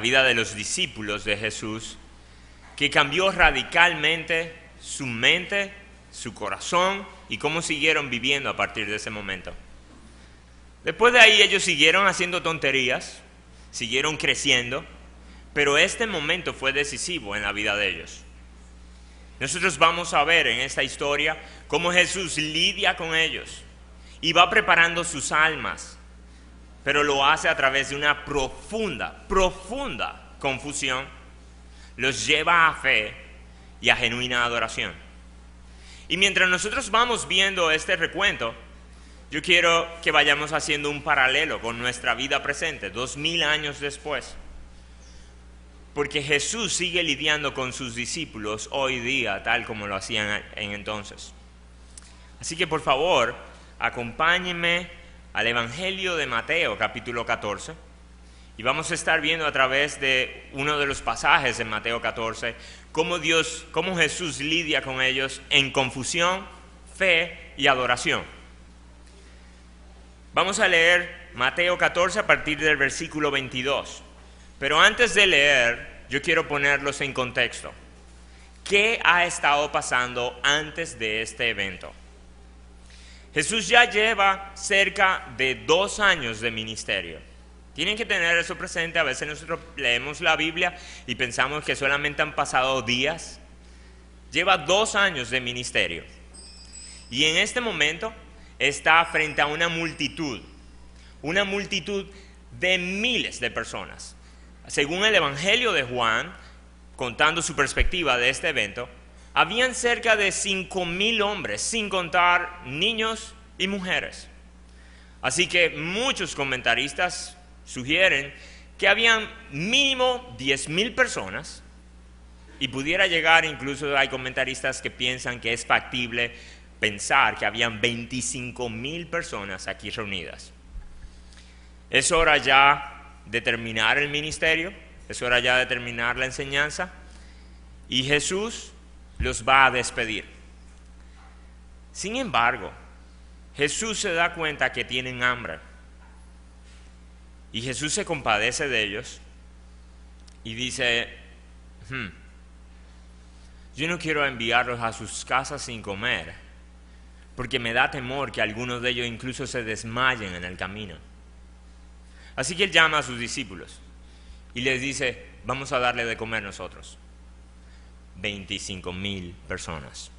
vida de los discípulos de Jesús que cambió radicalmente su mente, su corazón y cómo siguieron viviendo a partir de ese momento. Después de ahí ellos siguieron haciendo tonterías, siguieron creciendo, pero este momento fue decisivo en la vida de ellos. Nosotros vamos a ver en esta historia cómo Jesús lidia con ellos y va preparando sus almas, pero lo hace a través de una profunda confusión. Los lleva a fe y a genuina adoración. Y mientras nosotros vamos viendo este recuento, yo quiero que vayamos haciendo un paralelo con nuestra vida presente, 2000 años después. Porque Jesús sigue lidiando con sus discípulos hoy día, tal como lo hacían en entonces. Así que por favor, acompáñenme al Evangelio de Mateo, capítulo 14. Y vamos a estar viendo a través de uno de los pasajes en Mateo 14, cómo Jesús lidia con ellos en confusión, fe y adoración. Vamos a leer Mateo 14 a partir del versículo 22. Pero antes de leer, yo quiero ponerlos en contexto. ¿Qué ha estado pasando antes de este evento? Jesús ya lleva cerca de 2 años de ministerio. Tienen que tener eso presente. A veces nosotros leemos la Biblia y pensamos que solamente han pasado días. Lleva 2 años de ministerio. Y en este momento está frente a una multitud de miles de personas. Según el Evangelio de Juan, contando su perspectiva de este evento, habían cerca de 5,000 hombres, sin contar niños y mujeres. Así que muchos comentaristas sugieren que habían mínimo 10,000 personas y pudiera llegar, incluso hay comentaristas que piensan que es factible pensar que habían 25,000 personas aquí reunidas. Es hora ya de terminar el ministerio, es hora ya de terminar la enseñanza y Jesús los va a despedir. Sin embargo, Jesús se da cuenta que tienen hambre y Jesús se compadece de ellos y dice, yo no quiero enviarlos a sus casas sin comer, porque me da temor que algunos de ellos incluso se desmayen en el camino. Así que él llama a sus discípulos y les dice, vamos a darle de comer nosotros. 25,000 personas.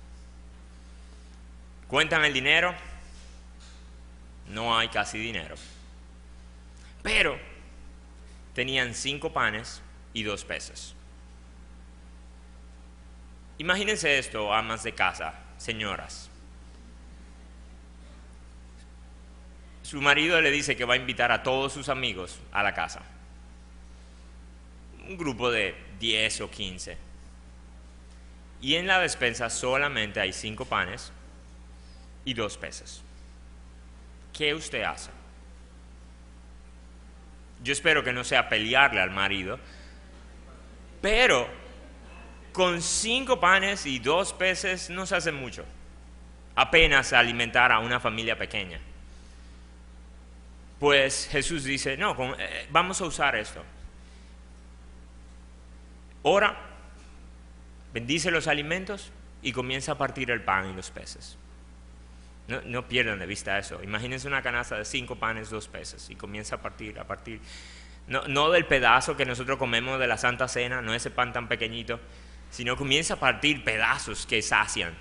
¿Cuentan el dinero? No hay casi dinero. Pero tenían 5 panes y 2 peces. Imagínense esto, amas de casa, señoras. Su marido le dice que va a invitar a todos sus amigos a la casa. Un grupo de 10 o 15. Y en la despensa solamente hay 5 panes y 2 peces. ¿Qué usted hace? Yo espero que no sea pelearle al marido, pero con 5 panes y 2 peces no se hace mucho. Apenas alimentar a una familia pequeña. Pues Jesús dice, no, vamos a usar esto. Ora, bendice los alimentos y comienza a partir el pan y los peces. No pierdan de vista eso. Imagínense una canasta de 5 panes, 2 peces y comienza a partir. No del pedazo que nosotros comemos de la Santa Cena, no ese pan tan pequeñito, sino comienza a partir pedazos que sacian.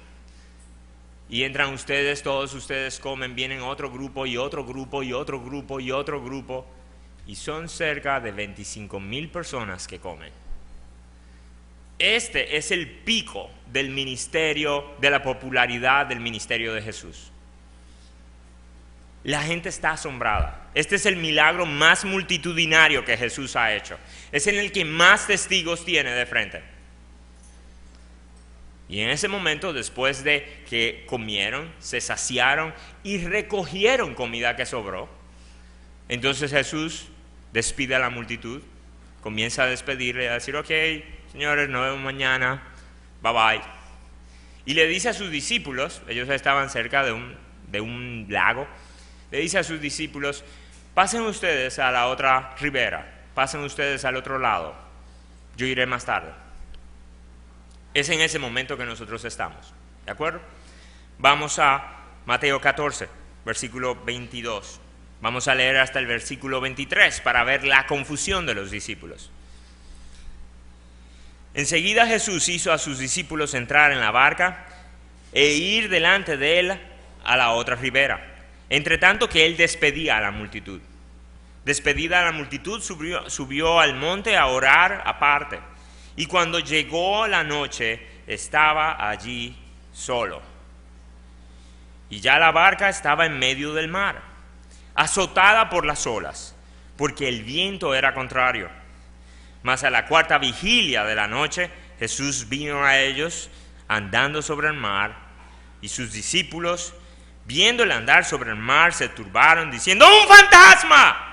Y entran ustedes, todos ustedes comen, vienen otro grupo y otro grupo y otro grupo y otro grupo. Y son cerca de 25,000 personas que comen. Este es el pico del ministerio, de la popularidad del ministerio de Jesús. La gente está asombrada. Este es el milagro más multitudinario que Jesús ha hecho. Es en el que más testigos tiene de frente. Y en ese momento, después de que comieron, se saciaron y recogieron comida que sobró, entonces Jesús despide a la multitud, comienza a despedirle, a decir, ok, señores, nos vemos mañana, bye bye. Y le dice a sus discípulos, ellos estaban cerca de un lago, le dice a sus discípulos, pasen ustedes a la otra ribera, pasen ustedes al otro lado, yo iré más tarde. Es en ese momento que nosotros estamos, ¿de acuerdo? Vamos a Mateo 14, versículo 22. Vamos a leer hasta el versículo 23 para ver la confusión de los discípulos. Enseguida Jesús hizo a sus discípulos entrar en la barca e ir delante de él a la otra ribera, entre tanto que él despedía a la multitud. Despedida a la multitud, subió al monte a orar aparte, y cuando llegó la noche estaba allí solo. Y ya la barca estaba en medio del mar, azotada por las olas, porque el viento era contrario. Mas a la cuarta vigilia de la noche, Jesús vino a ellos andando sobre el mar, y sus discípulos, viéndole andar sobre el mar, se turbaron, diciendo: ¡Un fantasma!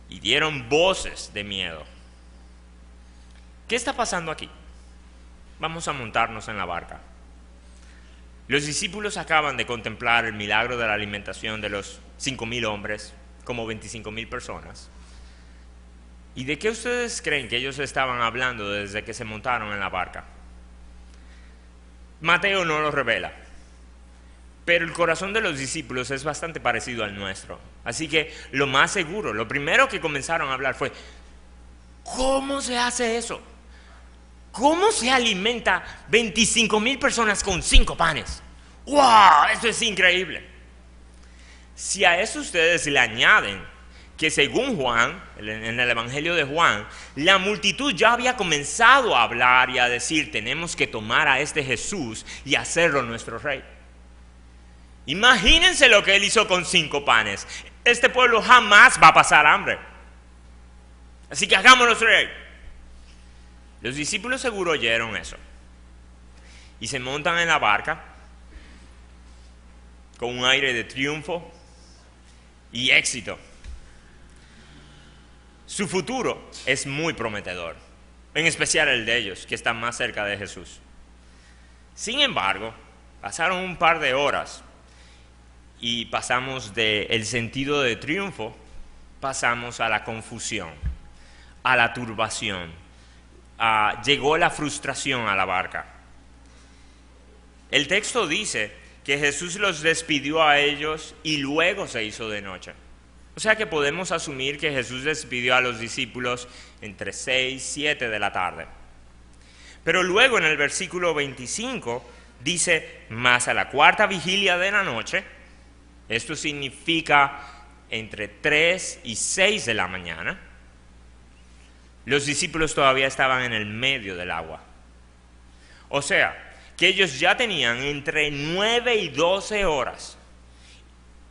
Y dieron voces de miedo. ¿Qué está pasando aquí? Vamos a montarnos en la barca. Los discípulos acaban de contemplar el milagro de la alimentación de los 5,000 hombres, como 25,000 personas. ¿Y de qué ustedes creen que ellos estaban hablando desde que se montaron en la barca? Mateo no lo revela, pero el corazón de los discípulos es bastante parecido al nuestro. Así que lo más seguro, lo primero que comenzaron a hablar fue: ¿cómo se hace eso? ¿Cómo se alimenta 25,000 personas con 5 panes? ¡Wow! Eso es increíble. Si a eso ustedes le añaden que según Juan, en el Evangelio de Juan, la multitud ya había comenzado a hablar y a decir: tenemos que tomar a este Jesús y hacerlo nuestro rey. Imagínense lo que él hizo con 5 panes. Este pueblo jamás va a pasar hambre. Así que hagámoslo rey. Los discípulos seguro oyeron eso y se montan en la barca con un aire de triunfo y éxito. Su futuro es muy prometedor, en especial el de ellos, que están más cerca de Jesús. Sin embargo, pasaron un par de horas y pasamos del sentido de triunfo, pasamos a la confusión, a la turbación. Llegó la frustración a la barca. El texto dice que Jesús los despidió a ellos y luego se hizo de noche. O sea que podemos asumir que Jesús despidió a los discípulos entre 6 y 7 de la tarde. Pero luego en el versículo 25 dice: mas a la cuarta vigilia de la noche, esto significa entre 3 y 6 de la mañana, los discípulos todavía estaban en el medio del agua. O sea, que ellos ya tenían entre 9 y 12 horas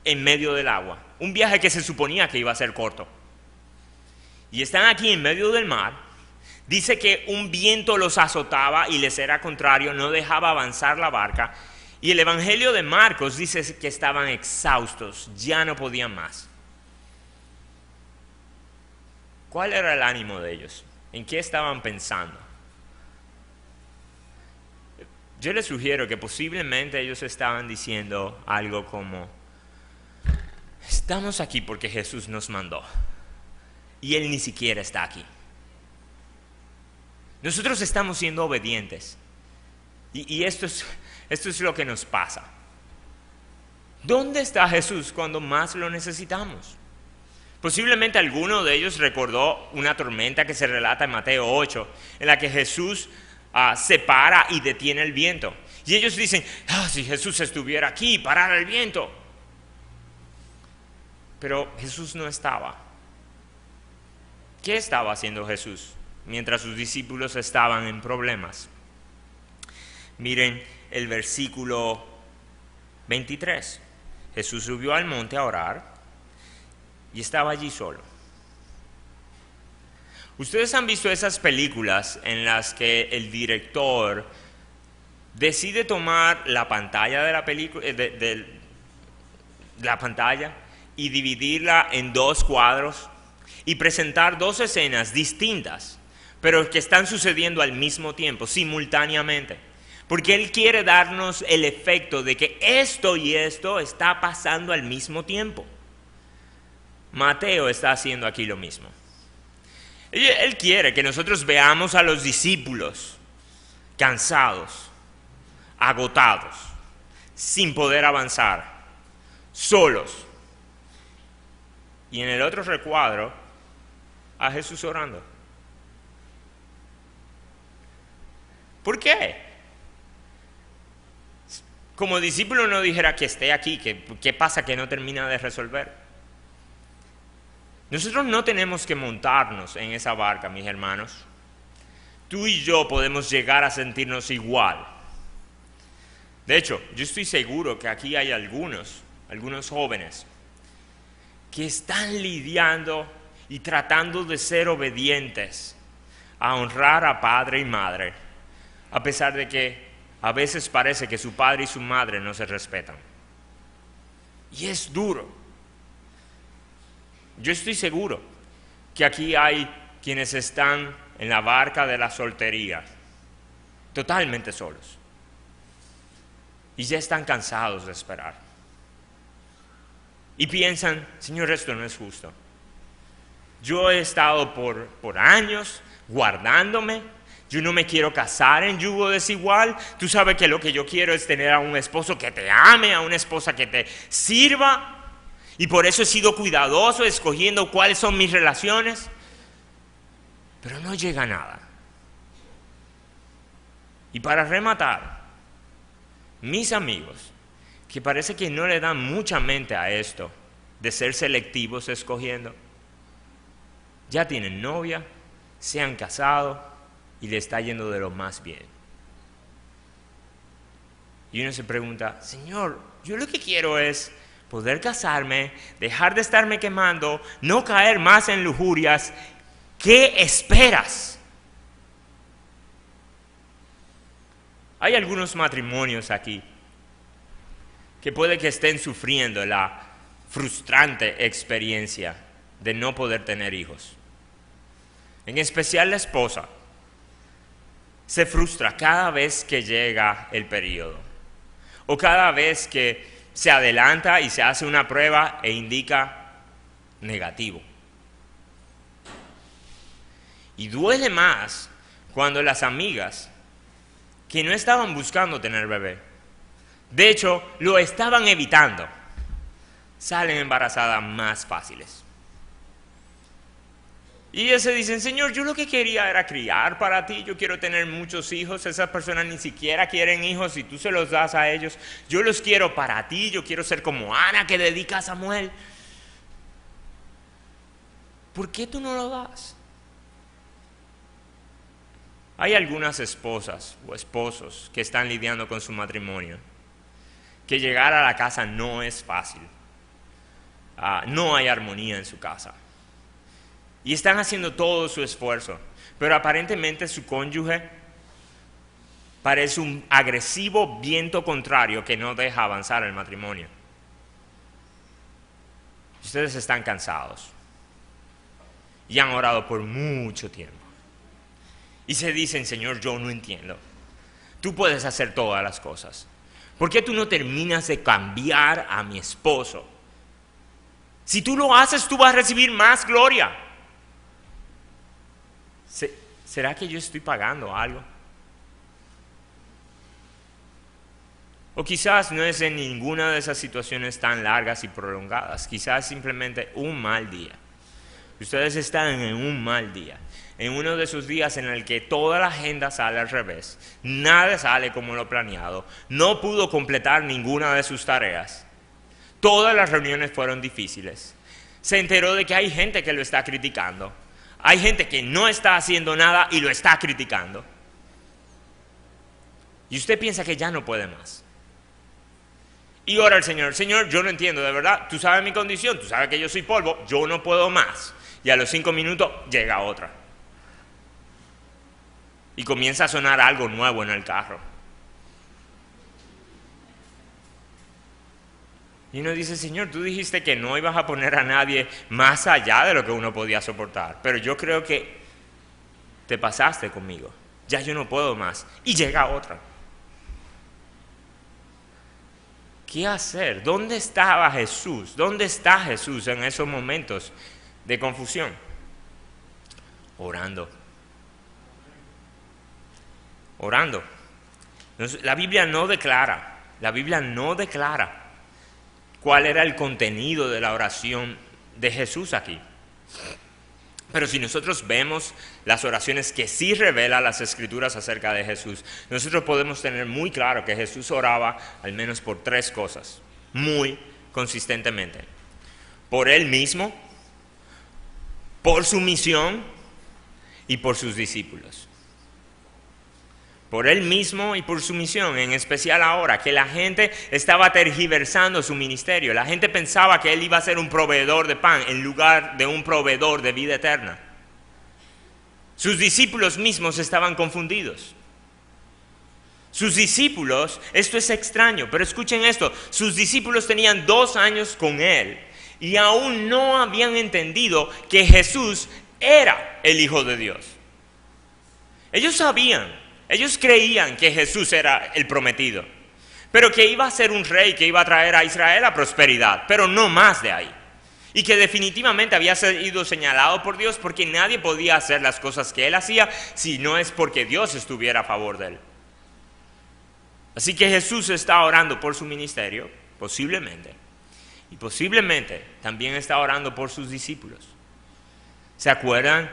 en medio del agua. Un viaje que se suponía que iba a ser corto. Y están aquí en medio del mar. Dice que un viento los azotaba y les era contrario, no dejaba avanzar la barca. Y el Evangelio de Marcos dice que estaban exhaustos, ya no podían más. ¿Cuál era el ánimo de ellos? ¿En qué estaban pensando? Yo les sugiero que posiblemente ellos estaban diciendo algo como: estamos aquí porque Jesús nos mandó y Él ni siquiera está aquí. Nosotros estamos siendo obedientes y esto es lo que nos pasa. ¿Dónde está Jesús cuando más lo necesitamos? Posiblemente alguno de ellos recordó una tormenta que se relata en Mateo 8, en la que Jesús se para y detiene el viento. Y ellos dicen: si Jesús estuviera aquí, parara el viento. Pero Jesús no estaba. ¿Qué estaba haciendo Jesús mientras sus discípulos estaban en problemas? Miren el versículo 23. Jesús subió al monte a orar y estaba allí solo. Ustedes han visto esas películas en las que el director decide tomar la pantalla de la película, la pantalla, y dividirla en 2 cuadros y presentar 2 escenas distintas, pero que están sucediendo al mismo tiempo, simultáneamente, porque Él quiere darnos el efecto de que esto y esto está pasando al mismo tiempo. Mateo está haciendo aquí lo mismo. Él quiere que nosotros veamos a los discípulos cansados, agotados, sin poder avanzar, solos. Y en el otro recuadro, a Jesús orando. ¿Por qué? Como discípulo no dijera que esté aquí, que qué pasa que no termina de resolver. Nosotros no tenemos que montarnos en esa barca, mis hermanos. Tú y yo podemos llegar a sentirnos igual. De hecho, yo estoy seguro que aquí hay algunos jóvenes que están lidiando y tratando de ser obedientes, a honrar a padre y madre, a pesar de que a veces parece que su padre y su madre no se respetan. Y es duro. Yo estoy seguro que aquí hay quienes están en la barca de la soltería, totalmente solos. Y ya están cansados de esperar. Y piensan, Señor, esto no es justo. Yo he estado por años guardándome. Yo no me quiero casar en yugo desigual. Tú sabes que lo que yo quiero es tener a un esposo que te ame, a una esposa que te sirva. Y por eso he sido cuidadoso escogiendo cuáles son mis relaciones. Pero no llega a nada. Y para rematar, mis amigos, que parece que no le dan mucha mente a esto de ser selectivos escogiendo, ya tienen novia, se han casado y le está yendo de lo más bien. Y uno se pregunta, Señor, yo lo que quiero es poder casarme, dejar de estarme quemando, no caer más en lujurias. ¿Qué esperas? Hay algunos matrimonios aquí que puede que estén sufriendo la frustrante experiencia de no poder tener hijos. En especial la esposa se frustra cada vez que llega el periodo o cada vez que se adelanta y se hace una prueba e indica negativo. Y duele más cuando las amigas que no estaban buscando tener bebé, de hecho lo estaban evitando, salen embarazadas más fáciles. Y ellos se dicen, Señor, yo lo que quería era criar para ti, yo quiero tener muchos hijos, esas personas ni siquiera quieren hijos y tú se los das a ellos, yo los quiero para ti, yo quiero ser como Ana que dedica a Samuel. ¿Por qué tú no lo das? Hay algunas esposas o esposos que están lidiando con su matrimonio, que llegar a la casa no es fácil, no hay armonía en su casa. Y están haciendo todo su esfuerzo, pero aparentemente su cónyuge parece un agresivo viento contrario que no deja avanzar el matrimonio. Ustedes están cansados y han orado por mucho tiempo. Y se dicen, Señor, yo no entiendo. Tú puedes hacer todas las cosas. ¿Por qué tú no terminas de cambiar a mi esposo? Si tú lo haces, tú vas a recibir más gloria. ¿Será que yo estoy pagando algo? O quizás no es en ninguna de esas situaciones tan largas y prolongadas. Quizás simplemente un mal día. Ustedes están en un mal día. En uno de esos días en el que toda la agenda sale al revés. Nada sale como lo planeado. No pudo completar ninguna de sus tareas. Todas las reuniones fueron difíciles. Se enteró de que hay gente que lo está criticando. Hay gente que no está haciendo nada y lo está criticando. Y usted piensa que ya no puede más. Y ora al Señor, Señor, yo no entiendo, de verdad, tú sabes mi condición, tú sabes que yo soy polvo, yo no puedo más. Y a los 5 minutos llega otra. Y comienza a sonar algo nuevo en el carro. Y uno dice, Señor, tú dijiste que no ibas a poner a nadie más allá de lo que uno podía soportar. Pero yo creo que te pasaste conmigo. Ya yo no puedo más. Y llega otra. ¿Qué hacer? ¿Dónde estaba Jesús? ¿Dónde está Jesús en esos momentos de confusión? Orando. Orando. La Biblia no declara cuál era el contenido de la oración de Jesús aquí. Pero si nosotros vemos las oraciones que sí revelan las Escrituras acerca de Jesús, nosotros podemos tener muy claro que Jesús oraba al menos por 3 cosas, muy consistentemente. Por Él mismo, por su misión y por sus discípulos. Por Él mismo y por su misión, en especial ahora, que la gente estaba tergiversando su ministerio. La gente pensaba que Él iba a ser un proveedor de pan en lugar de un proveedor de vida eterna. Sus discípulos mismos estaban confundidos. Sus discípulos, esto es extraño, pero escuchen esto, sus discípulos tenían 2 años con Él y aún no habían entendido que Jesús era el Hijo de Dios. Ellos creían que Jesús era el prometido, pero que iba a ser un rey que iba a traer a Israel la prosperidad, pero no más de ahí. Y que definitivamente había sido señalado por Dios porque nadie podía hacer las cosas que Él hacía si no es porque Dios estuviera a favor de Él. Así que Jesús está orando por su ministerio, posiblemente, y posiblemente también está orando por sus discípulos. ¿Se acuerdan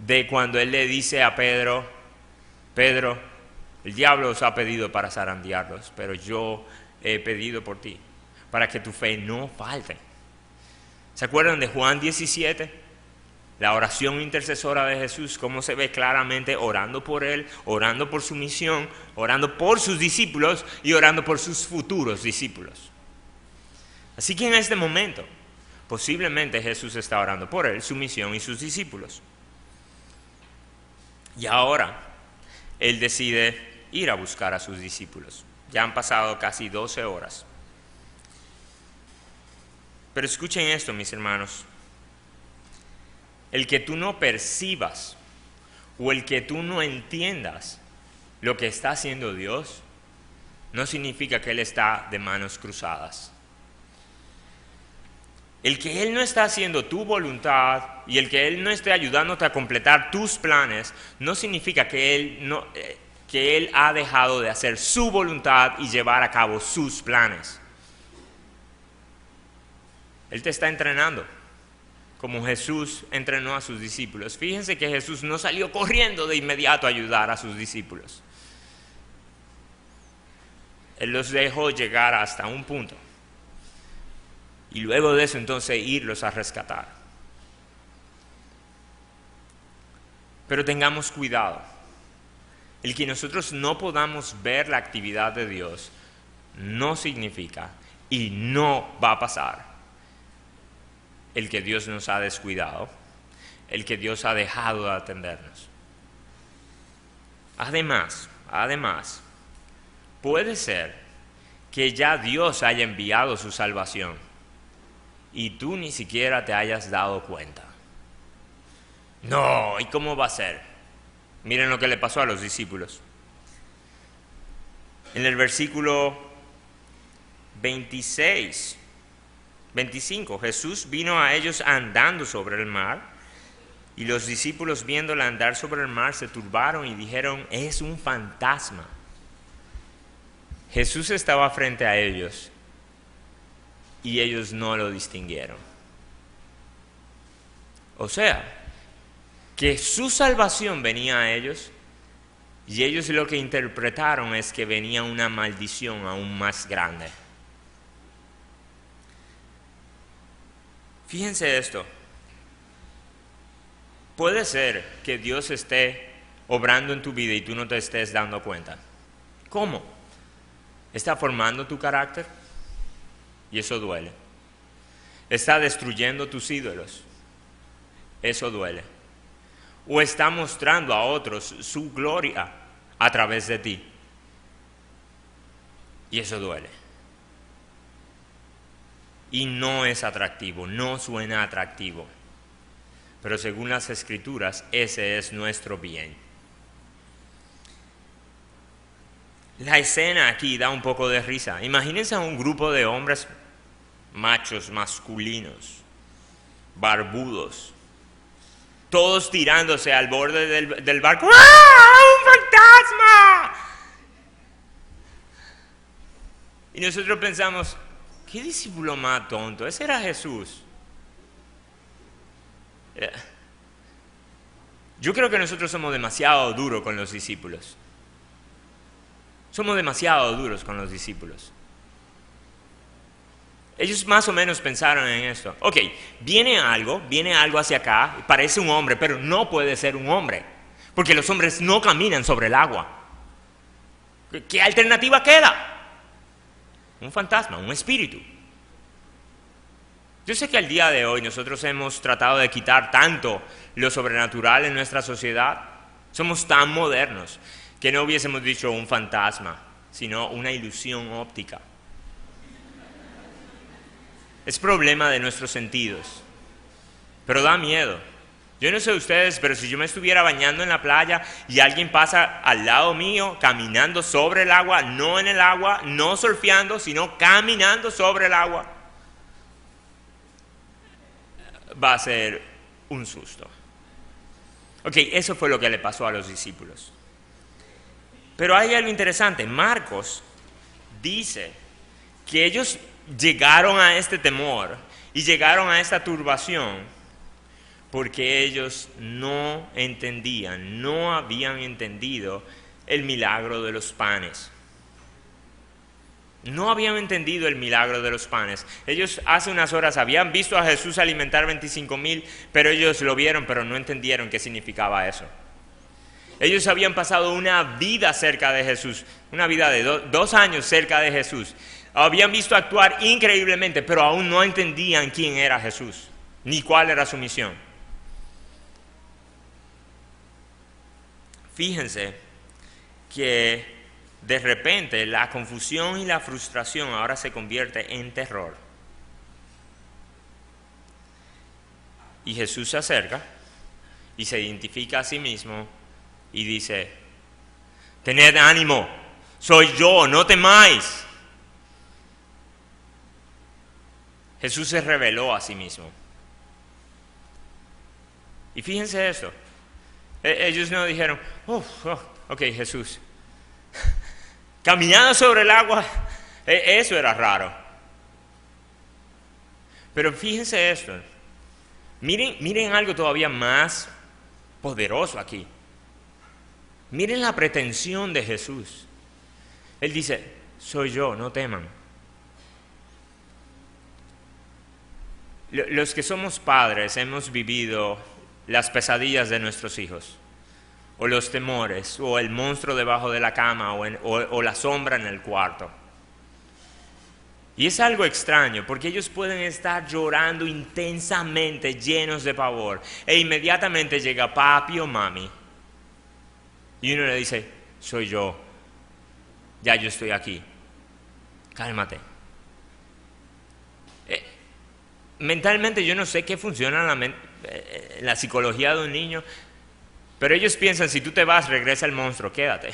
de cuando Él le dice a Pedro, el diablo os ha pedido para zarandearlos, pero yo he pedido por ti, para que tu fe no falte? ¿Se acuerdan de Juan 17? La oración intercesora de Jesús, cómo se ve claramente orando por Él, orando por su misión, orando por sus discípulos y orando por sus futuros discípulos. Así que en este momento, posiblemente Jesús está orando por Él, su misión y sus discípulos. Y ahora Él decide ir a buscar a sus discípulos. Ya han pasado casi 12 horas. Pero escuchen esto, mis hermanos. El que tú no percibas o el que tú no entiendas lo que está haciendo Dios, no significa que Él está de manos cruzadas. El que Él no está haciendo tu voluntad y el que Él no esté ayudándote a completar tus planes, no significa que Él ha dejado de hacer su voluntad y llevar a cabo sus planes. Él te está entrenando, como Jesús entrenó a sus discípulos. Fíjense que Jesús no salió corriendo de inmediato a ayudar a sus discípulos. Él los dejó llegar hasta un punto. Y luego de eso entonces irlos a rescatar. Pero tengamos cuidado. El que nosotros no podamos ver la actividad de Dios no significa y no va a pasar el que Dios nos ha descuidado, el que Dios ha dejado de atendernos. Además, puede ser que ya Dios haya enviado su salvación y tú ni siquiera te hayas dado cuenta. No, ¿y cómo va a ser? Miren lo que le pasó a los discípulos. En el versículo 25, Jesús vino a ellos andando sobre el mar, y los discípulos viéndole andar sobre el mar se turbaron y dijeron, es un fantasma. Jesús estaba frente a ellos y ellos no lo distinguieron. O sea, que su salvación venía a ellos y ellos lo que interpretaron es que venía una maldición aún más grande. Fíjense esto. Puede ser que Dios esté obrando en tu vida y tú no te estés dando cuenta. ¿Cómo? Está formando tu carácter y eso duele. Está destruyendo tus ídolos. Eso duele. O está mostrando a otros su gloria a través de ti. Y eso duele. Y no es atractivo, no suena atractivo. Pero según las Escrituras, ese es nuestro bien. La escena aquí da un poco de risa. Imagínense a un grupo de hombres machos, masculinos, barbudos, todos tirándose al borde del barco. ¡Ah! ¡Un fantasma! Y nosotros pensamos, ¿qué discípulo más tonto? Ese era Jesús. Yo creo que nosotros somos demasiado duros con los discípulos. Somos demasiado duros con los discípulos. Ellos más o menos pensaron en esto. Ok, viene algo hacia acá, parece un hombre, pero no puede ser un hombre, porque los hombres no caminan sobre el agua. ¿Qué alternativa queda? Un fantasma, un espíritu. Yo sé que al día de hoy nosotros hemos tratado de quitar tanto lo sobrenatural en nuestra sociedad. Somos tan modernos que no hubiésemos dicho un fantasma, sino una ilusión óptica. Es problema de nuestros sentidos, pero da miedo. Yo no sé ustedes, pero si yo me estuviera bañando en la playa y alguien pasa al lado mío caminando sobre el agua, no en el agua, no surfeando, sino caminando sobre el agua, va a ser un susto. Ok, eso fue lo que le pasó a los discípulos. Pero hay algo interesante. Marcos dice que ellos llegaron a este temor y llegaron a esta turbación porque ellos no entendían, no habían entendido el milagro de los panes. No habían entendido el milagro de los panes. Ellos hace unas horas habían visto a Jesús alimentar 25,000, pero ellos lo vieron, pero no entendieron qué significaba eso. Ellos habían pasado una vida cerca de Jesús, una vida de 2 años cerca de Jesús. Habían visto actuar increíblemente, pero aún no entendían quién era Jesús, ni cuál era su misión. Fíjense que de repente la confusión y la frustración ahora se convierte en terror. Y Jesús se acerca y se identifica a sí mismo y dice: tened ánimo, soy yo, no temáis. Jesús se reveló a sí mismo. Y fíjense esto. Ellos no dijeron, ok, Jesús, caminando sobre el agua, eso era raro. Pero fíjense esto. Miren algo todavía más poderoso aquí. Miren la pretensión de Jesús. Él dice: soy yo, no teman. Los que somos padres hemos vivido las pesadillas de nuestros hijos, o los temores, o el monstruo debajo de la cama, o la sombra en el cuarto. Y es algo extraño, porque ellos pueden estar llorando intensamente, llenos de pavor, e inmediatamente llega papi o mami, y uno le dice: soy yo, ya yo estoy aquí, cálmate. Mentalmente yo no sé qué funciona en la psicología de un niño, pero ellos piensan: si tú te vas, regresa el monstruo, quédate.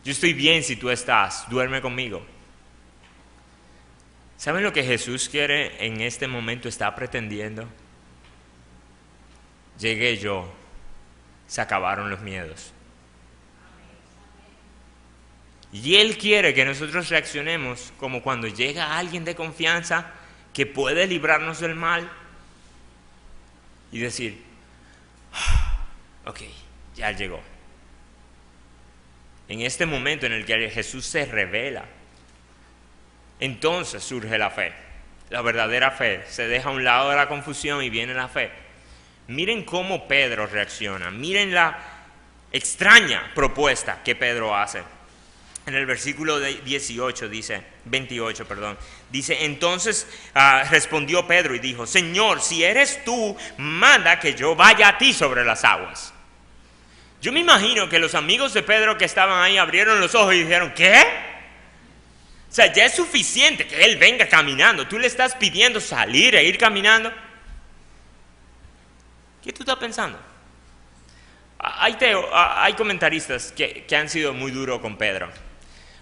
Yo estoy bien si tú estás, duerme conmigo. ¿Saben lo que Jesús quiere en este momento? Está pretendiendo: llegué yo, se acabaron los miedos. Y Él quiere que nosotros reaccionemos como cuando llega alguien de confianza que puede librarnos del mal y decir: ok, ya llegó. En este momento en el que Jesús se revela, entonces surge la fe, la verdadera fe. Se deja a un lado de la confusión y viene la fe. Miren cómo Pedro reacciona, miren la extraña propuesta que Pedro hace. En el versículo 28 dice, entonces respondió Pedro y dijo: Señor, si eres tú, manda que yo vaya a ti sobre las aguas. Yo me imagino que los amigos de Pedro que estaban ahí abrieron los ojos y dijeron: ¿qué? O sea, ya es suficiente que él venga caminando. Tú le estás pidiendo salir e ir caminando. ¿Qué tú estás pensando? Hay comentaristas que han sido muy duros con Pedro.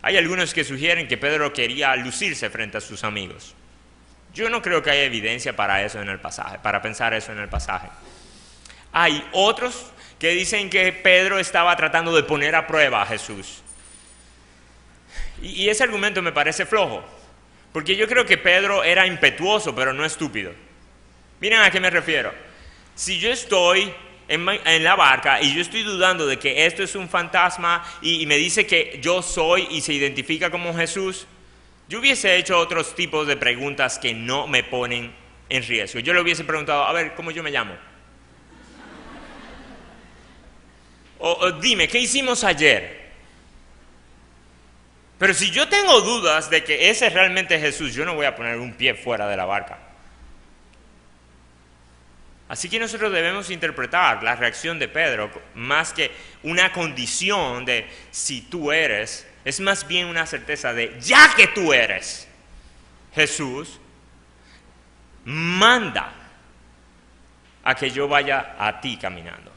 Hay algunos que sugieren que Pedro quería lucirse frente a sus amigos. Yo no creo que haya evidencia para eso en el pasaje, para pensar eso en el pasaje. Hay otros que dicen que Pedro estaba tratando de poner a prueba a Jesús. Y ese argumento me parece flojo, porque yo creo que Pedro era impetuoso, pero no estúpido. Miren a qué me refiero. Si yo estoy en la barca y yo estoy dudando de que esto es un fantasma y me dice que yo soy y se identifica como Jesús, yo hubiese hecho otros tipos de preguntas que no me ponen en riesgo. Yo le hubiese preguntado, a ver, ¿cómo yo me llamo? O dime, ¿qué hicimos ayer? Pero si yo tengo dudas de que ese es realmente Jesús, yo no voy a poner un pie fuera de la barca. Así que nosotros debemos interpretar la reacción de Pedro más que una condición de si tú eres, es más bien una certeza de ya que tú eres Jesús, manda a que yo vaya a ti caminando.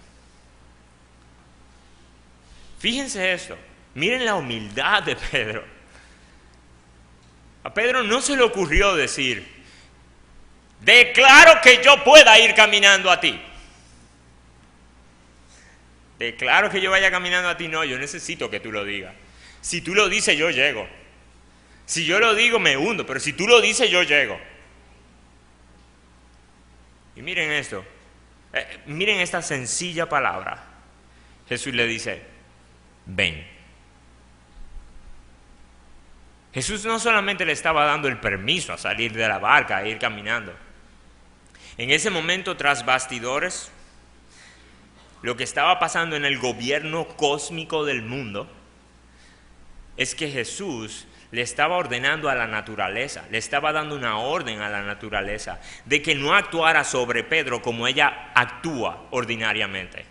Fíjense esto, miren la humildad de Pedro. A Pedro no se le ocurrió decir, declaro que yo pueda ir caminando a ti. Declaro que yo vaya caminando a ti, no, yo necesito que tú lo digas. Si tú lo dices, yo llego. Si yo lo digo, me hundo, pero si tú lo dices, yo llego. Y miren esto, miren esta sencilla palabra. Jesús le dice, ven. Jesús no solamente le estaba dando el permiso a salir de la barca e ir caminando. En ese momento, tras bastidores, lo que estaba pasando en el gobierno cósmico del mundo es que Jesús le estaba ordenando a la naturaleza, le estaba dando una orden a la naturaleza de que no actuara sobre Pedro como ella actúa ordinariamente.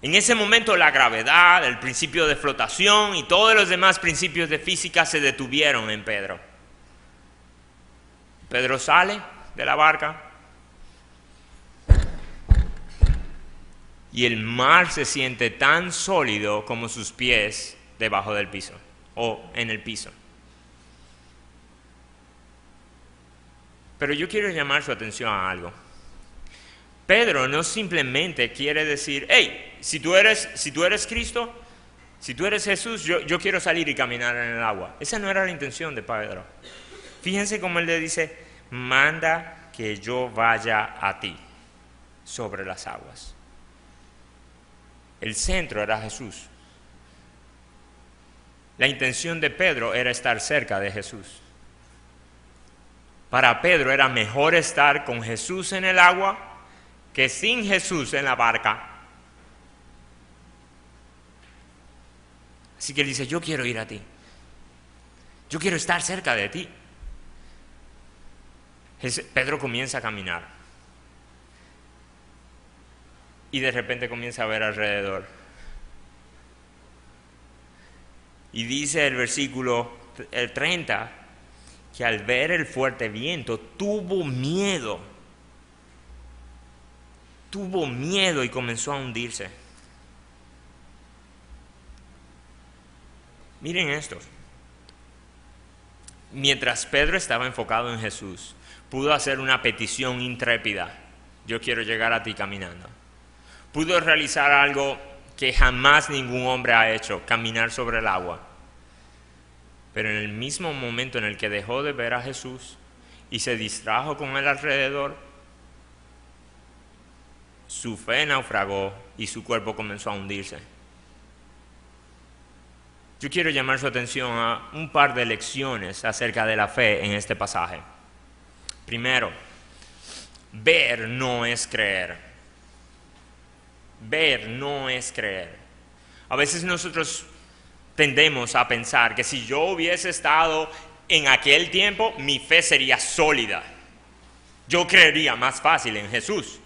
En ese momento la gravedad, el principio de flotación y todos los demás principios de física se detuvieron en Pedro. Pedro sale de la barca y el mar se siente tan sólido como sus pies debajo del piso o en el piso. Pero yo quiero llamar su atención a algo. Pedro no simplemente quiere decir, hey, si tú eres Cristo, si tú eres Jesús, yo quiero salir y caminar en el agua. Esa no era la intención de Pedro. Fíjense cómo él le dice, manda que yo vaya a ti sobre las aguas. El centro era Jesús. La intención de Pedro era estar cerca de Jesús. Para Pedro era mejor estar con Jesús en el agua que sin Jesús en la barca. Así que él dice, yo quiero ir a ti. Yo quiero estar cerca de ti. Pedro comienza a caminar. Y de repente comienza a ver alrededor. Y dice el versículo 30, que al ver el fuerte viento tuvo miedo y comenzó a hundirse. Miren esto. Mientras Pedro estaba enfocado en Jesús, pudo hacer una petición intrépida. Yo quiero llegar a ti caminando. Pudo realizar algo que jamás ningún hombre ha hecho, caminar sobre el agua. Pero en el mismo momento en el que dejó de ver a Jesús y se distrajo con él alrededor, su fe naufragó y su cuerpo comenzó a hundirse. Yo quiero llamar su atención a un par de lecciones acerca de la fe en este pasaje. Primero, ver no es creer. Ver no es creer. A veces nosotros tendemos a pensar que si yo hubiese estado en aquel tiempo, mi fe sería sólida. Yo creería más fácil en Jesús.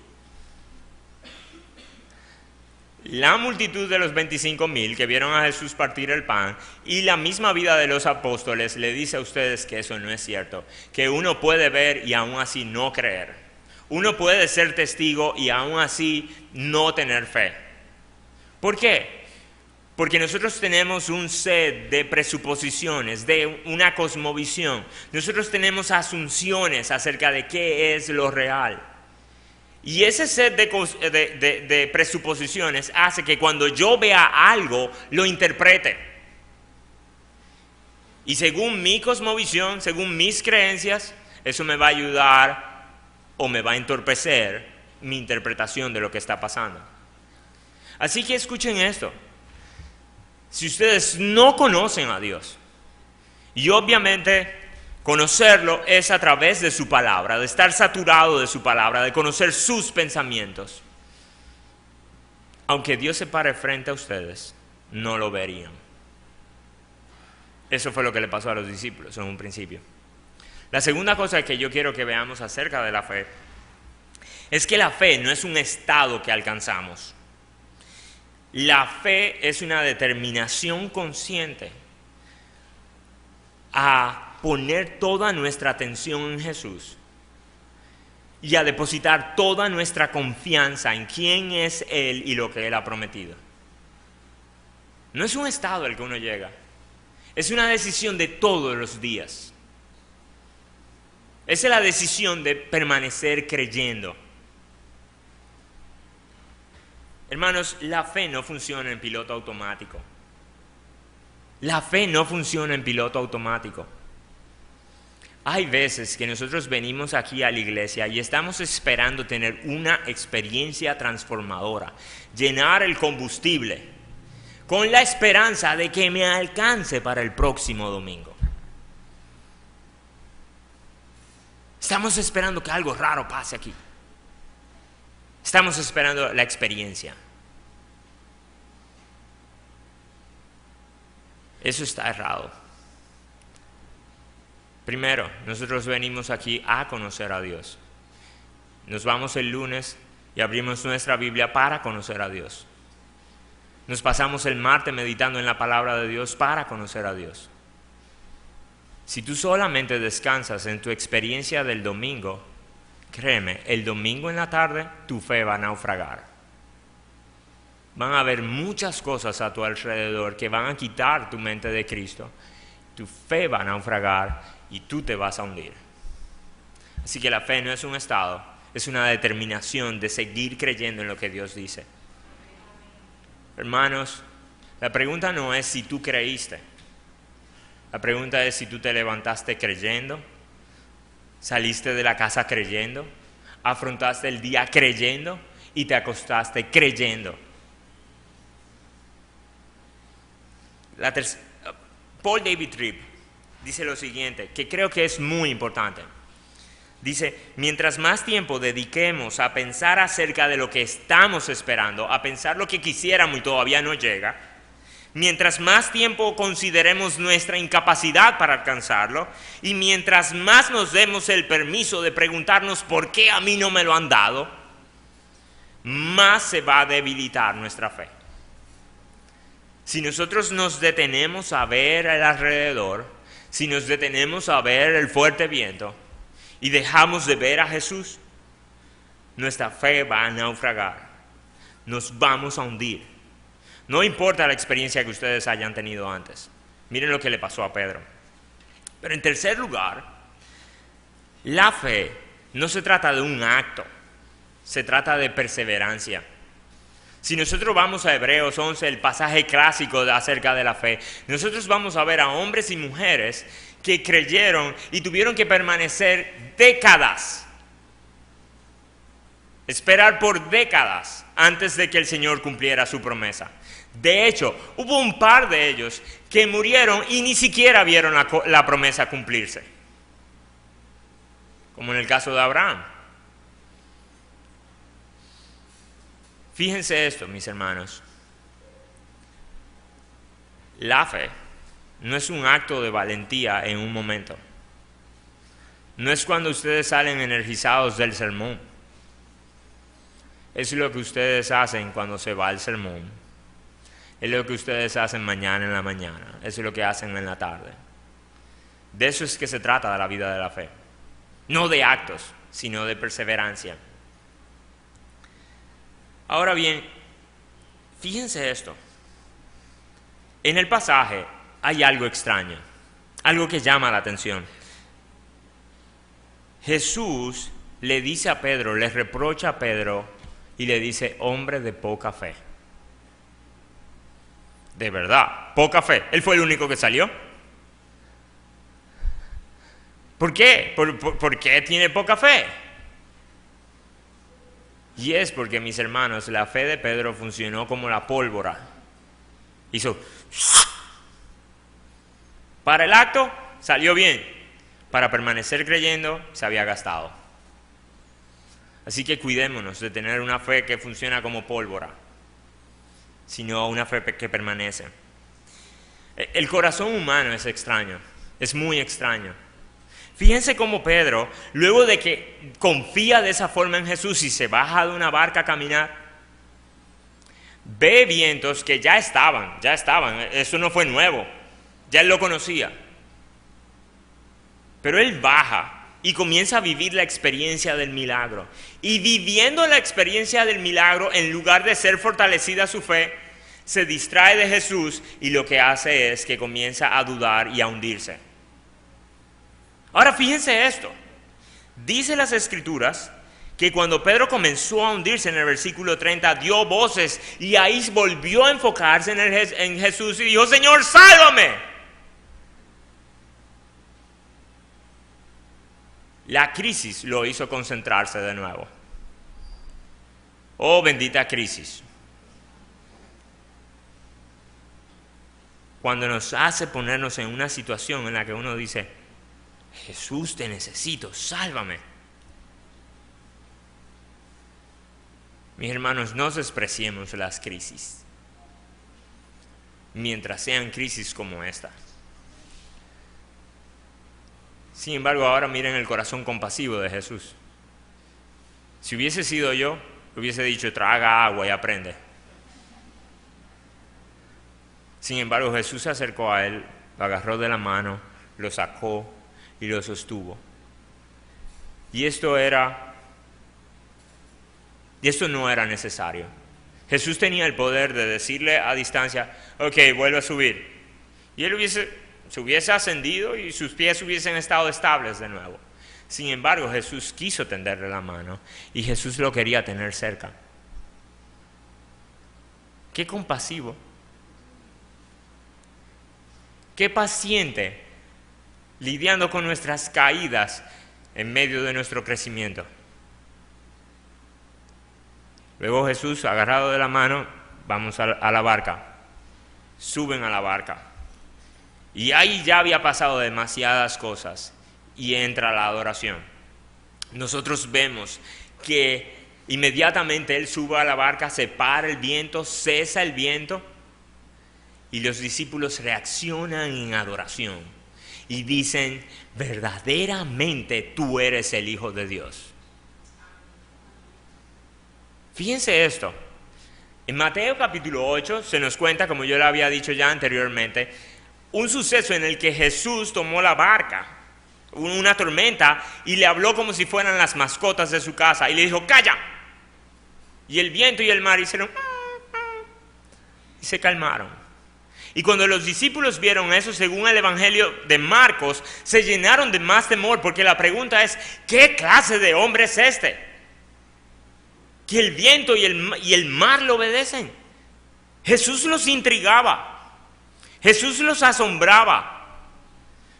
La multitud de los 25,000 que vieron a Jesús partir el pan y la misma vida de los apóstoles le dice a ustedes que eso no es cierto, que uno puede ver y aún así no creer. Uno puede ser testigo y aún así no tener fe. ¿Por qué? Porque nosotros tenemos un set de presuposiciones, de una cosmovisión. Nosotros tenemos asunciones acerca de qué es lo real. Y ese set de presuposiciones hace que cuando yo vea algo, lo interprete. Y según mi cosmovisión, según mis creencias, eso me va a ayudar o me va a entorpecer mi interpretación de lo que está pasando. Así que escuchen esto. Si ustedes no conocen a Dios, y obviamente conocerlo es a través de su palabra, de estar saturado de su palabra, de conocer sus pensamientos, aunque Dios se pare frente a ustedes, no lo verían. Eso fue lo que le pasó a los discípulos en un principio. La segunda cosa que yo quiero que veamos acerca de la fe es que la fe no es un estado que alcanzamos. La fe es una determinación consciente a poner toda nuestra atención en Jesús y a depositar toda nuestra confianza en quién es Él y lo que Él ha prometido. No es un estado al que uno llega, es una decisión de todos los días. Esa es la decisión de permanecer creyendo. Hermanos, la fe no funciona en piloto automático. La fe no funciona en piloto automático. Hay veces que nosotros venimos aquí a la iglesia y estamos esperando tener una experiencia transformadora, llenar el combustible, con la esperanza de que me alcance para el próximo domingo. Estamos esperando que algo raro pase aquí. Estamos esperando la experiencia. Eso está errado. Primero, nosotros venimos aquí a conocer a Dios. Nos vamos el lunes y abrimos nuestra Biblia para conocer a Dios. Nos pasamos el martes meditando en la palabra de Dios para conocer a Dios. Si tú solamente descansas en tu experiencia del domingo, créeme, el domingo en la tarde tu fe va a naufragar. Van a haber muchas cosas a tu alrededor que van a quitar tu mente de Cristo. Tu fe va a naufragar y tú te vas a hundir. Así que la fe no es un estado, es una determinación de seguir creyendo en lo que Dios dice. Hermanos, la pregunta no es si tú creíste. La pregunta es si tú te levantaste creyendo, saliste de la casa creyendo, afrontaste el día creyendo y te acostaste creyendo. Paul David Tripp dice lo siguiente, que creo que es muy importante. Dice, mientras más tiempo dediquemos a pensar acerca de lo que estamos esperando, a pensar lo que quisiéramos y todavía no llega, mientras más tiempo consideremos nuestra incapacidad para alcanzarlo, y mientras más nos demos el permiso de preguntarnos por qué a mí no me lo han dado, más se va a debilitar nuestra fe. Si nosotros nos detenemos a ver al alrededor, si nos detenemos a ver el fuerte viento y dejamos de ver a Jesús, nuestra fe va a naufragar, nos vamos a hundir. No importa la experiencia que ustedes hayan tenido antes. Miren lo que le pasó a Pedro. Pero en tercer lugar, la fe no se trata de un acto, se trata de perseverancia. Si nosotros vamos a Hebreos 11, el pasaje clásico acerca de la fe, nosotros vamos a ver a hombres y mujeres que creyeron y tuvieron que permanecer décadas, esperar por décadas antes de que el Señor cumpliera su promesa. De hecho, hubo un par de ellos que murieron y ni siquiera vieron la promesa cumplirse, como en el caso de Abraham. Fíjense esto, mis hermanos. La fe no es un acto de valentía en un momento. No es cuando ustedes salen energizados del sermón. Es lo que ustedes hacen cuando se va el sermón. Es lo que ustedes hacen mañana en la mañana. Eso es lo que hacen en la tarde. De eso es que se trata de la vida de la fe. No de actos, sino de perseverancia. Ahora bien, fíjense esto. En el pasaje hay algo extraño, algo que llama la atención. Jesús le dice a Pedro, le reprocha a Pedro y le dice, hombre de poca fe. De verdad, poca fe. Él fue el único que salió. ¿Por qué? ¿Por qué tiene poca fe? Y es porque, mis hermanos, la fe de Pedro funcionó como la pólvora. Hizo... Para el acto salió bien. Para permanecer creyendo se había gastado. Así que cuidémonos de tener una fe que funciona como pólvora, sino una fe que permanece. El corazón humano es extraño, es muy extraño. Fíjense cómo Pedro, luego de que confía de esa forma en Jesús y se baja de una barca a caminar, ve vientos que ya estaban, eso no fue nuevo, ya él lo conocía. Pero él baja y comienza a vivir la experiencia del milagro. Y viviendo la experiencia del milagro, en lugar de ser fortalecida su fe, se distrae de Jesús y lo que hace es que comienza a dudar y a hundirse. Ahora fíjense esto. Dice las Escrituras que cuando Pedro comenzó a hundirse en el versículo 30, dio voces y ahí volvió a enfocarse en Jesús y dijo, Señor, sálvame. La crisis lo hizo concentrarse de nuevo. Oh, bendita crisis. Cuando nos hace ponernos en una situación en la que uno dice, Jesús, te necesito, sálvame. Mis hermanos, no despreciemos las crisis, mientras sean crisis como esta. Sin embargo, ahora miren el corazón compasivo de Jesús. Si hubiese sido yo, hubiese dicho, traga agua y aprende. Sin embargo, Jesús se acercó a él, lo agarró de la mano, lo sacó y lo sostuvo. Y esto no era necesario. Jesús tenía el poder de decirle a distancia, ok, vuelve a subir. Y él se hubiese ascendido y sus pies hubiesen estado estables de nuevo. Sin embargo, Jesús quiso tenderle la mano y Jesús lo quería tener cerca. Qué compasivo. Qué paciente, lidiando con nuestras caídas en medio de nuestro crecimiento. Luego Jesús, agarrado de la mano, vamos a la barca. Suben a la barca. Y ahí ya había pasado demasiadas cosas y entra la adoración. Nosotros vemos que inmediatamente él sube a la barca, se para el viento, cesa el viento y los discípulos reaccionan en adoración y dicen, verdaderamente tú eres el Hijo de Dios. Fíjense esto, en Mateo capítulo 8 se nos cuenta, como yo le había dicho ya anteriormente, un suceso en el que Jesús tomó la barca, una tormenta, y le habló como si fueran las mascotas de su casa, y le dijo, ¡calla! Y el viento y el mar hicieron, y se calmaron. Y cuando los discípulos vieron eso, según el Evangelio de Marcos, se llenaron de más temor, porque la pregunta es, ¿qué clase de hombre es este? Que el viento y el mar le obedecen. Jesús los intrigaba. Jesús los asombraba,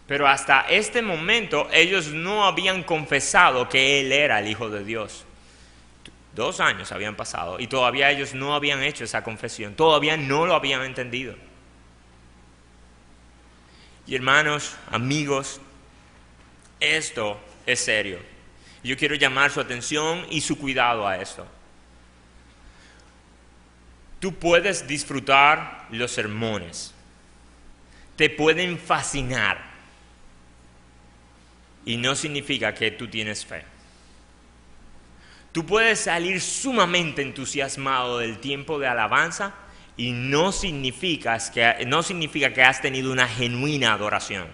pero hasta este momento ellos no habían confesado que Él era el Hijo de Dios. 2 años habían pasado y todavía ellos no habían hecho esa confesión, todavía no lo habían entendido. Y hermanos, amigos, esto es serio. Yo quiero llamar su atención y su cuidado a esto. Tú puedes disfrutar los sermones. Te pueden fascinar y no significa que tú tienes fe. Tú puedes salir sumamente entusiasmado del tiempo de alabanza y no significa que has tenido una genuina adoración.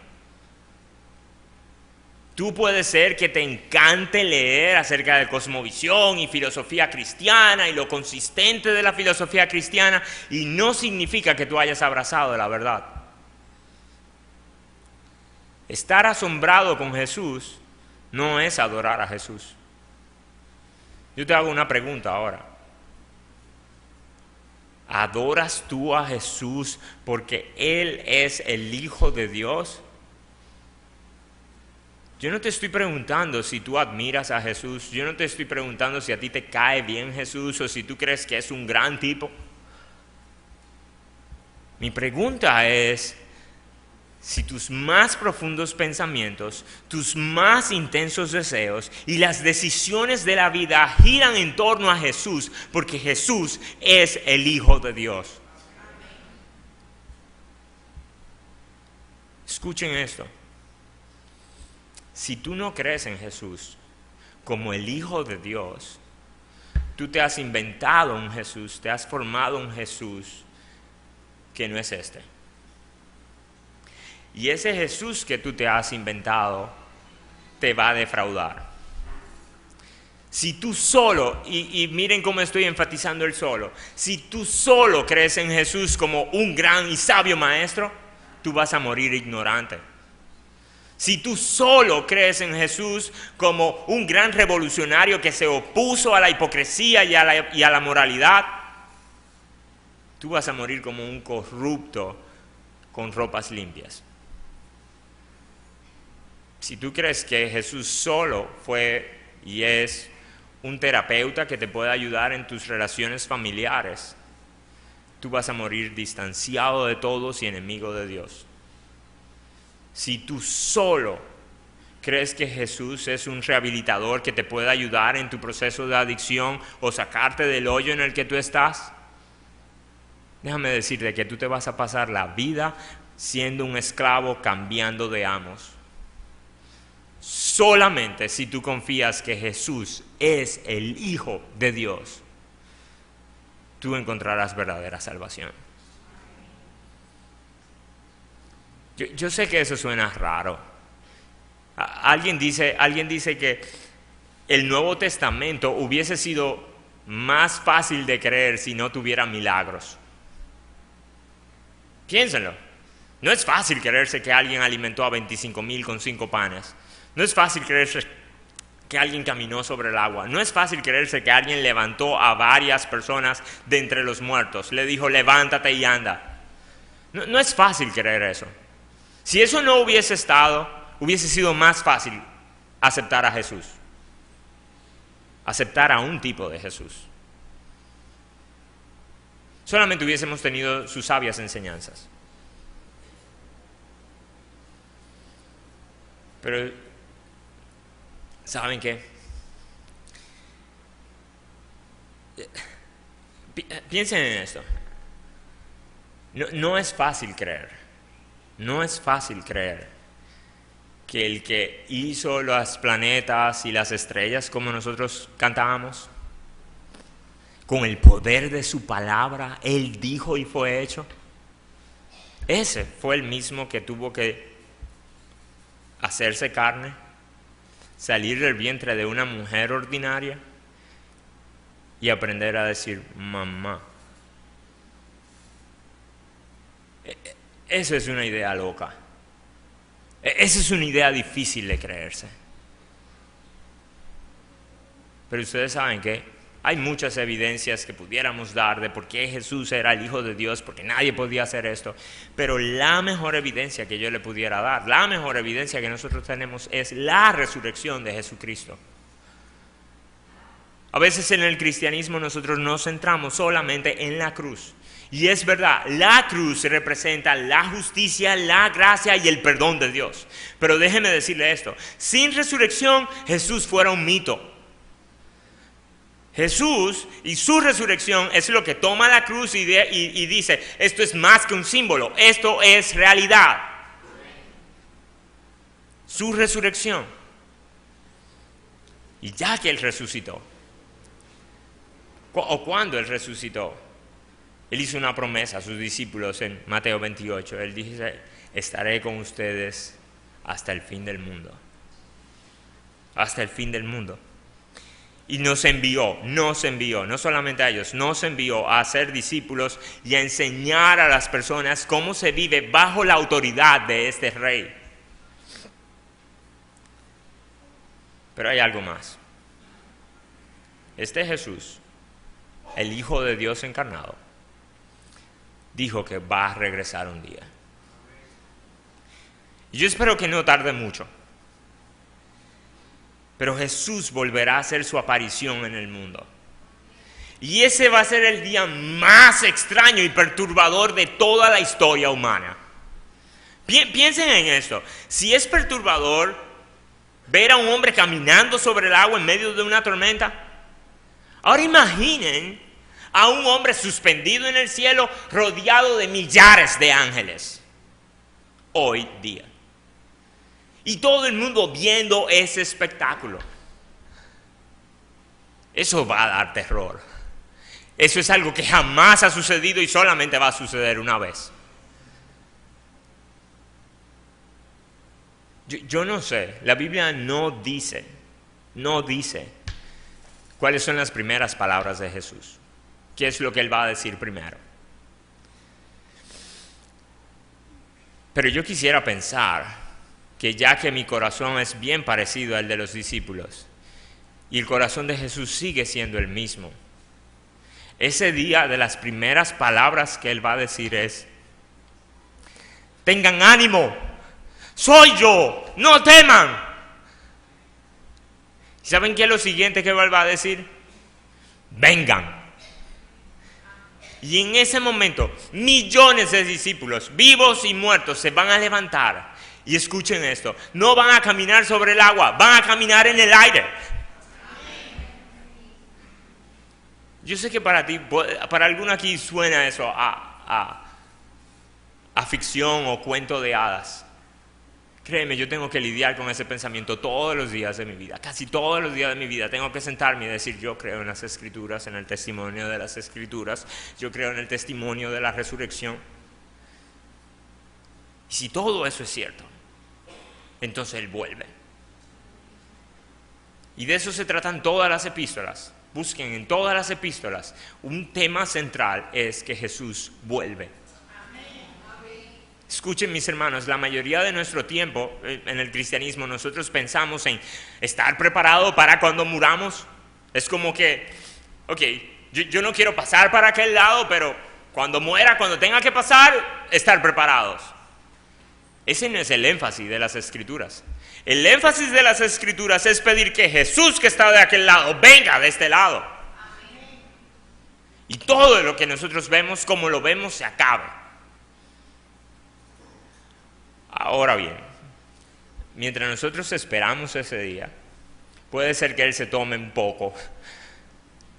Tú puedes ser que te encante leer acerca de cosmovisión y filosofía cristiana y lo consistente de la filosofía cristiana, y no significa que tú hayas abrazado la verdad. Estar asombrado con Jesús no es adorar a Jesús. Yo te hago una pregunta ahora. ¿Adoras tú a Jesús porque Él es el Hijo de Dios? Yo no te estoy preguntando si tú admiras a Jesús. Yo no te estoy preguntando si a ti te cae bien Jesús o si tú crees que es un gran tipo. Mi pregunta es si tus más profundos pensamientos, tus más intensos deseos y las decisiones de la vida giran en torno a Jesús, porque Jesús es el Hijo de Dios. Escuchen esto. Si tú no crees en Jesús como el Hijo de Dios, tú te has inventado un Jesús, te has formado un Jesús que no es este. Y ese Jesús que tú te has inventado te va a defraudar. Si tú solo, y miren cómo estoy enfatizando el solo, si tú solo crees en Jesús como un gran y sabio maestro, tú vas a morir ignorante. Si tú solo crees en Jesús como un gran revolucionario que se opuso a la hipocresía y a la moralidad, tú vas a morir como un corrupto con ropas limpias. Si tú crees que Jesús solo fue y es un terapeuta que te puede ayudar en tus relaciones familiares, tú vas a morir distanciado de todos y enemigo de Dios. Si tú solo crees que Jesús es un rehabilitador que te puede ayudar en tu proceso de adicción o sacarte del hoyo en el que tú estás, déjame decirte que tú te vas a pasar la vida siendo un esclavo cambiando de amos. Solamente si tú confías que Jesús es el Hijo de Dios, tú encontrarás verdadera salvación. Yo sé que eso suena raro. Alguien dice que el Nuevo Testamento hubiese sido más fácil de creer si no tuviera milagros. Piénsenlo. No es fácil creerse que alguien alimentó a 25,000 con 5 panes. No es fácil creerse que alguien caminó sobre el agua. No es fácil creerse que alguien levantó a varias personas de entre los muertos. Le dijo, levántate y anda. No es fácil creer eso. Si eso no hubiese estado, hubiese sido más fácil aceptar a Jesús. Aceptar a un tipo de Jesús. Solamente hubiésemos tenido sus sabias enseñanzas. Pero, ¿saben qué? Piensen en esto. No es fácil creer. No es fácil creer que el que hizo los planetas y las estrellas, como nosotros cantábamos, con el poder de su palabra, Él dijo y fue hecho. Ese fue el mismo que tuvo que hacerse carne, salir del vientre de una mujer ordinaria y aprender a decir mamá. Eso es una idea loca. Esa es una idea difícil de creerse. Pero ustedes saben que hay muchas evidencias que pudiéramos dar de por qué Jesús era el Hijo de Dios, porque nadie podía hacer esto. Pero la mejor evidencia que yo le pudiera dar, la mejor evidencia que nosotros tenemos es la resurrección de Jesucristo. A veces en el cristianismo nosotros nos centramos solamente en la cruz. Y es verdad, la cruz representa la justicia, la gracia y el perdón de Dios. Pero déjeme decirle esto, sin resurrección Jesús fuera un mito. Jesús y su resurrección es lo que toma la cruz y dice, esto es más que un símbolo, esto es realidad. Su resurrección. Y ya que Él resucitó, o cuando Él resucitó, Él hizo una promesa a sus discípulos en Mateo 28. Él dice, estaré con ustedes hasta el fin del mundo. hasta el fin del mundo. Y nos envió, no solamente a ellos, nos envió a ser discípulos y a enseñar a las personas cómo se vive bajo la autoridad de este rey. Pero hay algo más. Este Jesús, el Hijo de Dios encarnado, dijo que va a regresar un día. Y yo espero que no tarde mucho. Pero Jesús volverá a hacer su aparición en el mundo. Y ese va a ser el día más extraño y perturbador de toda la historia humana. Piensen en esto. Si es perturbador ver a un hombre caminando sobre el agua en medio de una tormenta, ahora imaginen a un hombre suspendido en el cielo rodeado de millares de ángeles. Hoy día. Y todo el mundo viendo ese espectáculo. Eso va a dar terror. Eso es algo que jamás ha sucedido y solamente va a suceder una vez. Yo no sé, la Biblia no dice cuáles son las primeras palabras de Jesús. ¿Qué es lo que Él va a decir primero? Pero yo quisiera pensar que ya que mi corazón es bien parecido al de los discípulos y el corazón de Jesús sigue siendo el mismo, ese día de las primeras palabras que Él va a decir es: tengan ánimo, soy yo, no teman. ¿Saben qué es lo siguiente que Él va a decir? Vengan. Y en ese momento millones de discípulos, vivos y muertos, se van a levantar. Y escuchen esto, no van a caminar sobre el agua, van a caminar en el aire. Yo sé que para ti, para alguno aquí suena eso a ficción o cuento de hadas. Créeme, yo tengo que lidiar con ese pensamiento todos los días de mi vida, casi todos los días de mi vida. Tengo que sentarme y decir: yo creo en las Escrituras, en el testimonio de las Escrituras, yo creo en el testimonio de la resurrección. Y si todo eso es cierto, entonces Él vuelve. Y de eso se tratan todas las epístolas. Busquen en todas las epístolas. Un tema central es que Jesús vuelve. Escuchen, mis hermanos, la mayoría de nuestro tiempo en el cristianismo nosotros pensamos en estar preparado para cuando muramos. Es como que, ok, yo no quiero pasar para aquel lado, pero cuando muera, cuando tenga que pasar, estar preparados. Ese no es el énfasis de las Escrituras. El énfasis de las Escrituras es pedir que Jesús, que está de aquel lado, venga de este lado. Amén. Y todo lo que nosotros vemos, como lo vemos, se acabe. Ahora bien, mientras nosotros esperamos ese día, puede ser que Él se tome un poco.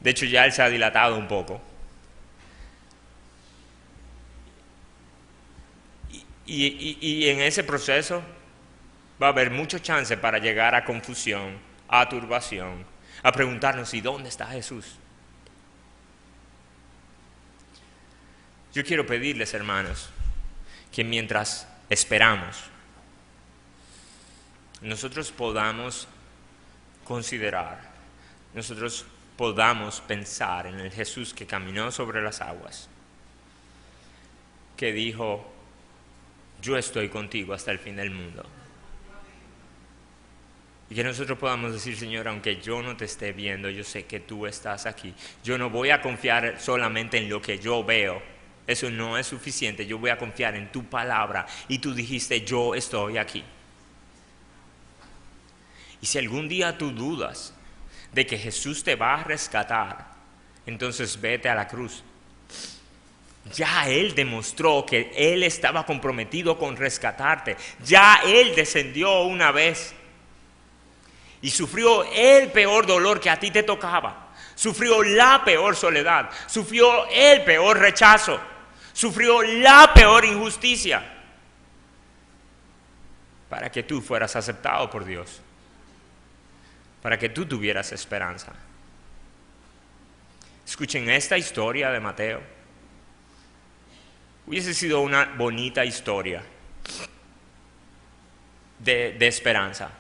De hecho, ya Él se ha dilatado un poco. Y en ese proceso va a haber mucho chance para llegar a confusión, a turbación, a preguntarnos: ¿y dónde está Jesús? Yo quiero pedirles, hermanos, que mientras esperamos, nosotros podamos considerar, nosotros podamos pensar en el Jesús que caminó sobre las aguas, que dijo: yo estoy contigo hasta el fin del mundo. Y que nosotros podamos decir: Señor, aunque yo no te esté viendo, yo sé que tú estás aquí. Yo no voy a confiar solamente en lo que yo veo. Eso no es suficiente. Yo voy a confiar en tu palabra. Y tú dijiste: yo estoy aquí. Y si algún día tú dudas de que Jesús te va a rescatar, entonces vete a la cruz. Ya Él demostró que Él estaba comprometido con rescatarte. Ya Él descendió una vez y sufrió el peor dolor que a ti te tocaba. Sufrió la peor soledad. Sufrió el peor rechazo. Sufrió la peor injusticia para que tú fueras aceptado por Dios. Para que tú tuvieras esperanza. Escuchen, esta historia de Mateo hubiese sido una bonita historia de esperanza.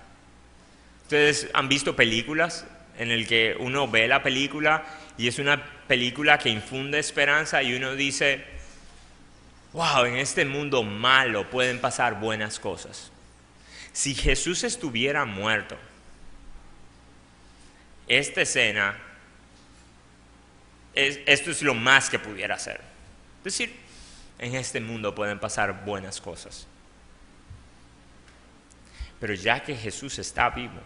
Ustedes han visto películas en las que uno ve la película y es una película que infunde esperanza y uno dice, wow, en este mundo malo pueden pasar buenas cosas. Si Jesús estuviera muerto, esta escena, esto es lo más que pudiera hacer. Es decir, en este mundo pueden pasar buenas cosas. Pero ya que Jesús está vivo,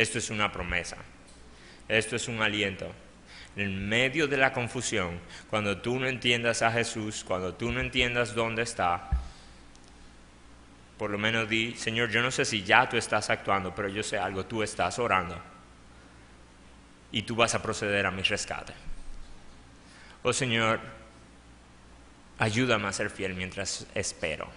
esto es una promesa, esto es un aliento. En medio de la confusión, cuando tú no entiendas a Jesús, cuando tú no entiendas dónde está, por lo menos di, Señor, yo no sé si ya tú estás actuando, pero yo sé algo, tú estás orando. Y tú vas a proceder a mi rescate. Oh Señor, ayúdame a ser fiel mientras espero.